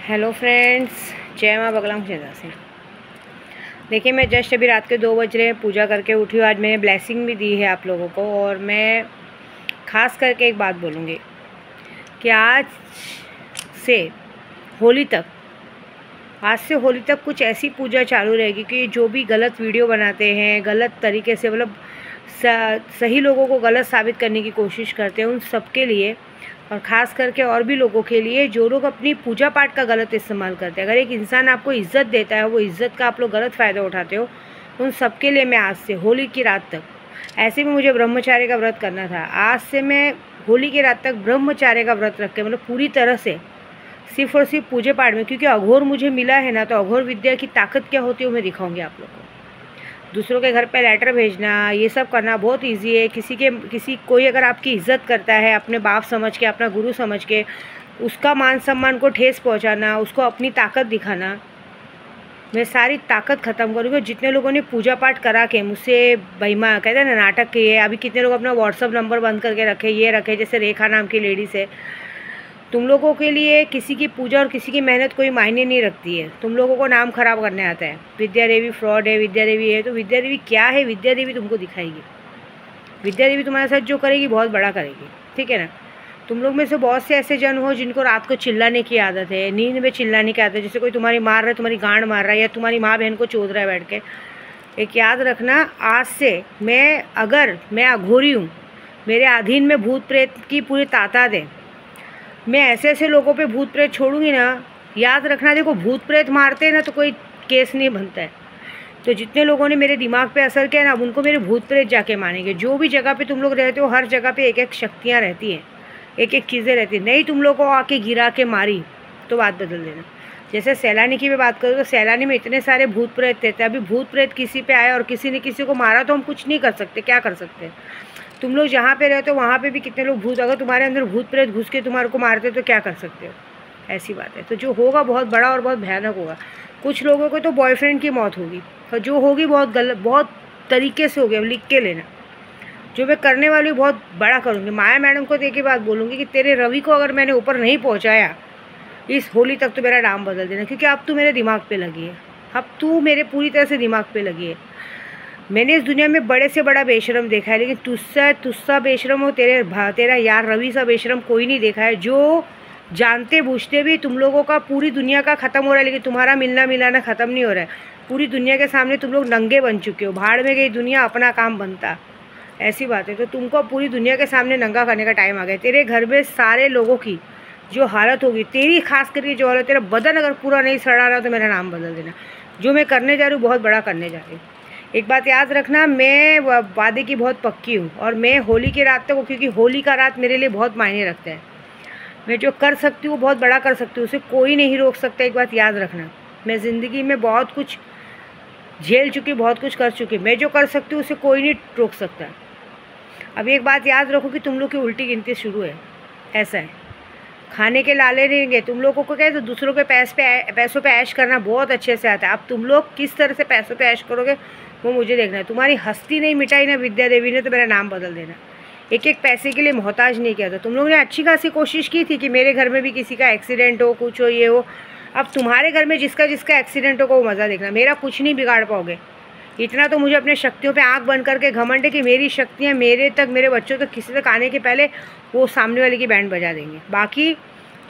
Hello friends, जय माँ बगला मुझेदा से। देखिए, मैं जस्ट अभी रात के 2 बज रहे हैं, पूजा करके उठी हूँ। आज मैंने ब्लेसिंग भी दी है आप लोगों को, और मैं ख़ास करके एक बात बोलूँगी कि आज से होली तक कुछ ऐसी पूजा चालू रहेगी कि जो भी गलत वीडियो बनाते हैं, गलत तरीके से मतलब सही लोगों को गलत साबित करने की कोशिश करते हैं, उन सब के लिए, और ख़ास करके और भी लोगों के लिए जो लोग अपनी पूजा पाठ का गलत इस्तेमाल करते हैं। अगर एक इंसान आपको इज़्ज़त देता है, वो इज़्ज़त का आप लोग गलत फ़ायदा उठाते हो, उन सब के लिए मैं आज से होली की रात तक, ऐसे में मुझे ब्रह्मचार्य का व्रत करना था, आज से मैं होली की रात तक ब्रह्मचार्य का व्रत रख के, मतलब पूरी तरह से सिर्फ और सिर्फ पूजा पाठ में, क्योंकि अघोर मुझे मिला है ना, तो अघोर विद्या की ताकत क्या होती है वो मैं दिखाऊंगी आप लोग को। दूसरों के घर पे लेटर भेजना, ये सब करना बहुत इजी है। कोई अगर आपकी इज्जत करता है, अपने बाप समझ के, अपना गुरु समझ के, उसका मान सम्मान को ठेस पहुंचाना, उसको अपनी ताकत दिखाना, मैं सारी ताकत ख़त्म करूँगी। जितने लोगों ने पूजा पाठ करा के मुझसे बहिमा कहते हैं ना, नाटक किए, अभी कितने लोग अपना व्हाट्सअप नंबर बंद करके रखे, ये रखे, जैसे रेखा नाम की लेडीज़ है। तुम लोगों के लिए किसी की पूजा और किसी की मेहनत कोई मायने नहीं रखती है। तुम लोगों को नाम खराब करने आता है। विद्या देवी फ्रॉड है, विद्या देवी है, तो विद्या देवी क्या है? विद्या देवी तुमको दिखाएगी। विद्या देवी तुम्हारे साथ जो करेगी बहुत बड़ा करेगी, ठीक है ना। तुम लोग में से बहुत से ऐसे जन हो जिनको रात को चिल्लाने की आदत है, नींद में चिल्लाने की आदत है, जैसे कोई तुम्हारी मार रहा है, तुम्हारी गांड मार रहा है, या तुम्हारी माँ बहन को चोद रहा है बैठ के। एक याद रखना, आज से मैं अघोरी हूँ, मेरे अधीन में भूत प्रेत की पूरी तादाद है। मैं ऐसे ऐसे लोगों पे भूत प्रेत छोड़ूंगी ना, याद रखना। देखो, भूत प्रेत मारते हैं ना तो कोई केस नहीं बनता है। तो जितने लोगों ने मेरे दिमाग पे असर किया ना, अब उनको मेरे भूत प्रेत जाके मानेंगे। जो भी जगह पे तुम लोग रहते हो, हर जगह पे एक एक शक्तियाँ रहती हैं, एक एक चीज़ें रहती हैं। नहीं तुम लोग को आके गिरा के मारी तो बात बदल देना। जैसे सैलानी की मैं बात करूँ तो सैलानी में इतने सारे भूत प्रेत थे। अभी भूत प्रेत किसी पे आए और किसी ने किसी को मारा तो हम कुछ नहीं कर सकते। क्या कर सकते हैं? तुम लोग जहाँ पे रहते हो वहाँ पे भी कितने लोग भूत, अगर तुम्हारे अंदर भूत प्रेत घुस के तुम्हारे को मारते तो क्या कर सकते हो? ऐसी बात है। तो जो होगा बहुत बड़ा और बहुत भयानक होगा। कुछ लोगों को तो बॉयफ्रेंड की मौत होगी, और जो होगी बहुत गलत, बहुत तरीके से होगी। अब लिख के लेना, जो मैं करने वाली हूँ बहुत बड़ा करूँगी। माया मैडम को तो एक ही बात बोलूँगी कि तेरे रवि को अगर मैंने ऊपर नहीं पहुँचाया इस होली तक, तो मेरा नाम बदल देना, क्योंकि अब तू मेरे दिमाग पे लगी है। अब तू मेरे पूरी तरह से दिमाग पे लगी है। मैंने इस दुनिया में बड़े से बड़ा बेशरम देखा है, लेकिन तुझसा बेशरम हो, तेरा यार रवि सा बेशरम कोई नहीं देखा है। जो जानते बूझते भी तुम लोगों का पूरी दुनिया का ख़त्म हो रहा है, लेकिन तुम्हारा मिलना मिलाना ख़त्म नहीं हो रहा है। पूरी दुनिया के सामने तुम लोग नंगे बन चुके हो। भाड़ में गई दुनिया, अपना काम बनता, ऐसी बात है। तो तुमको पूरी दुनिया के सामने नंगा करने का टाइम आ गया। तेरे घर में सारे लोगों की जो हालत होगी, तेरी खास करके जो हालत, तेरा बदन अगर पूरा नहीं सड़ा रहा तो मेरा नाम बदल देना। जो मैं करने जा रही हूँ बहुत बड़ा करने जा रही हूँ। एक बात याद रखना, मैं वादे की बहुत पक्की हूँ, और मैं होली की रात तक, क्योंकि होली का रात मेरे लिए बहुत मायने रखता है। मैं जो कर सकती हूँ बहुत बड़ा कर सकती हूँ, उसे कोई नहीं रोक सकता। एक बात याद रखना, मैं ज़िंदगी में बहुत कुछ झेल चुकी, बहुत कुछ कर चुकी। मैं जो कर सकती हूँ उसे कोई नहीं रोक सकता। अब एक बात याद रखो कि तुम लोग की उल्टी गिनती शुरू है। ऐसा है, खाने के लाले नहीं गए तुम लोगों को। क्या है, तो दूसरों के पैसों पे ऐश करना बहुत अच्छे से आता है। अब तुम लोग किस तरह से पैसों पे ऐश करोगे वो मुझे देखना है। तुम्हारी हस्ती नहीं मिटाई ना विद्या देवी ने, तो मेरा नाम बदल देना। एक एक पैसे के लिए मोहताज नहीं किया था। तुम लोगों ने अच्छी खासी कोशिश की थी कि मेरे घर में भी किसी का एक्सीडेंट हो, कुछ हो, ये हो। अब तुम्हारे घर में जिसका जिसका एक्सीडेंट हो वो मज़ा देखना। मेरा कुछ नहीं बिगाड़ पाओगे। इतना तो मुझे अपने शक्तियों पे आंख बंद करके घमंड है कि मेरी शक्तियाँ मेरे तक, मेरे बच्चों तक, किसी तक आने के पहले वो सामने वाले की बैंड बजा देंगे। बाकी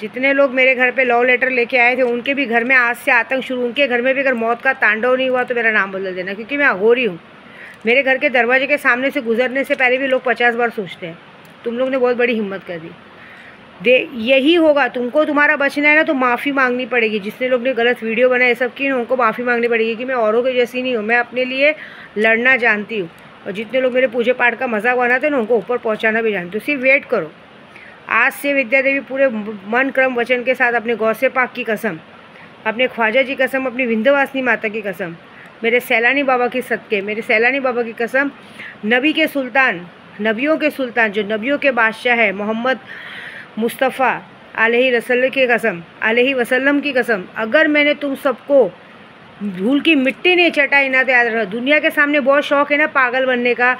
जितने लोग मेरे घर पे लव लेटर लेके आए थे, उनके भी घर में आज से आतंक शुरू। उनके घर में भी अगर मौत का तांडव नहीं हुआ तो मेरा नाम बदल देना, क्योंकि मैं अघोरी हूँ। मेरे घर के दरवाजे के सामने से गुजरने से पहले भी लोग 50 बार सोचते हैं। तुम लोग ने बहुत बड़ी हिम्मत कर दी। यही होगा, तुमको तुम्हारा बचना है ना तो माफ़ी मांगनी पड़ेगी। जितने लोग ने गलत वीडियो बनाए सब की, उनको माफ़ी मांगनी पड़ेगी कि मैं औरों के जैसी नहीं हूँ, मैं अपने लिए लड़ना जानती हूँ। और जितने लोग मेरे पूजा पाठ का मजाक बनाते हैं ना, उनको ऊपर पहुँचाना भी जानती हूँ। सिर्फ वेट करो। आज से विद्या देवी पूरे मन क्रम वचन के साथ, अपने गौसे पाक की कसम, अपने ख्वाजा जी कसम, अपनी विंध्यवासिनी माता की कसम, मेरे सैलानी बाबा की सदके, मेरे सैलानी बाबा की कसम, नबी के सुल्तान, नबियों के सुल्तान, जो नबियों के बादशाह है, मोहम्मद मुस्तफ़ा अलैहि रसल की कसम, अलैहि वसल्लम की कसम, अगर मैंने तुम सबको धूल की मिट्टी नहीं चटाई ना, तो याद रखो। दुनिया के सामने बहुत शौक़ है ना पागल बनने का,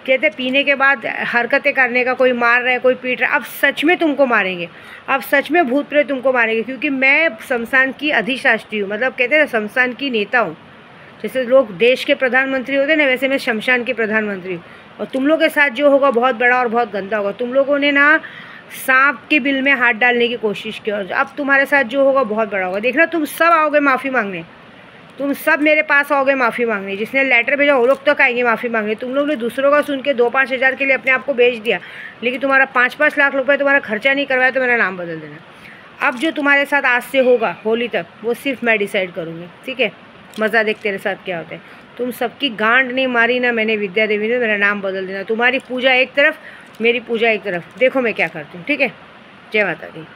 कहते पीने के बाद हरकतें करने का, कोई मार रहा है, कोई पीट रहा है, अब सच में तुमको मारेंगे, अब सच में भूत प्रेत तुमको मारेंगे, क्योंकि मैं शमशान की अधिशात्री हूँ, मतलब कहते हैं ना शमशान की नेता हूँ। जैसे लोग देश के प्रधानमंत्री होते हैं ना, वैसे मैं शमशान के प्रधानमंत्री हूँ। और तुम लोग के साथ जो होगा बहुत बड़ा और बहुत गंदा होगा। तुम लोगों ने ना सांप के बिल में हाथ डालने की कोशिश की, और अब तुम्हारे साथ जो होगा बहुत बड़ा होगा। देखना तुम सब आओगे माफ़ी मांगने, तुम सब मेरे पास आओगे माफ़ी मांगने। जिसने लेटर भेजा वो लोग तक आएंगे माफ़ी मांगने। तुम लोग ने दूसरों का सुन के 2-5 हज़ार के लिए अपने आप को बेच दिया, लेकिन तुम्हारा 5-5 लाख रुपए तुम्हारा खर्चा नहीं करवाया तो मेरा नाम बदल देना। अब जो तुम्हारे साथ आज से होगा होली तक, वो सिर्फ मैं डिसाइड करूँगी, ठीक है। मज़ा देख तेरे साथ क्या होता है। तुम सबकी गांड नहीं मारी ना मैंने विद्या देवी ने, मेरा नाम बदल देना। तुम्हारी पूजा एक तरफ, मेरी पूजा एक तरफ, देखो मैं क्या करती हूँ, ठीक है। जय माता दी।